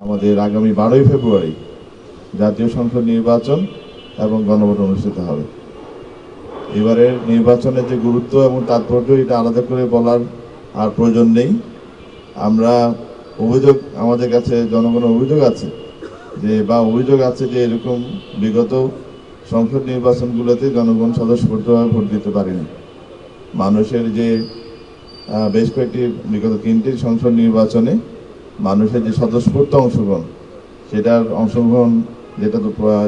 আমাদের আগামী 12ই ফেব্রুয়ারি জাতীয় সংসদ নির্বাচন এবং গণভোট অনুষ্ঠিত হবে। এবারের নির্বাচনের যে গুরুত্ব এবং তাৎপর্য এটা আলাদা করে বলার আর প্রয়োজন নেই। আমরা আমাদের কাছে জনগণের অভিযোগ আছে যে এরকম বিগত সংসদ নির্বাচনগুলোতে জনগণ স্বতঃস্ফূর্তভাবে ভোট দিতে পারেনি। মানুষের যে বেশ কয়েকটি বিগত 3টি সংসদ নির্বাচনে মানুষের যে স্বতঃস্ফূর্ত অংশগ্রহণ,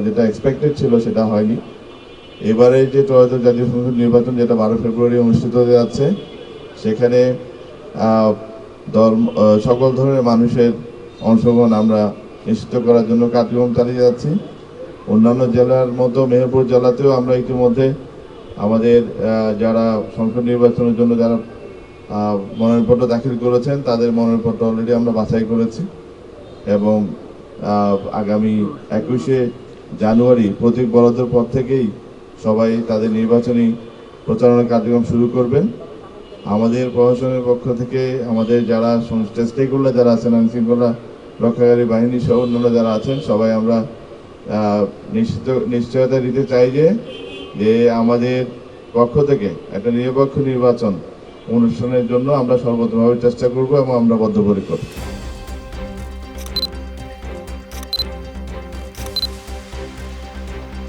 যেটা এক্সপেক্টেড ছিল সেটা হয়নি। এবারে যে ত্রয়োদশ জাতীয় সংসদ নির্বাচন যেটা 12 ফেব্রুয়ারি অনুষ্ঠিত হতে যাচ্ছে, সেখানে সকল ধরনের মানুষের অংশগ্রহণ আমরা নিশ্চিত করার জন্য কার্যক্রম চালিয়ে যাচ্ছি। অন্যান্য জেলার মতো মেহেরপুর জেলাতেও আমরা ইতিমধ্যে আমাদের যারা সংসদ নির্বাচনের জন্য যারা মনোনয়নপত্র দাখিল করেছেন তাদের মনোনয়নপত্র অলরেডি আমরা বাছাই করেছি এবং আগামী 21শে জানুয়ারি প্রতীক বরাদ্দের পর থেকেই সবাই তাদের নির্বাচনী প্রচারণা কার্যক্রম শুরু করবেন। আমাদের প্রশাসনের পক্ষ থেকে আমাদের যারা স্টেকহোল্ডার যারা আছেন, আইন শৃঙ্খলা রক্ষাকারী বাহিনী সহ অন্যান্য যারা আছেন, সবাই আমরা নিশ্চয়তা দিতে চাই যে আমাদের পক্ষ থেকে একটা নিরপেক্ষ নির্বাচন অনুষ্ঠানের জন্য আমরা সর্বতভাবে চেষ্টা করব এবং আমরা বদ্ধপরিকর।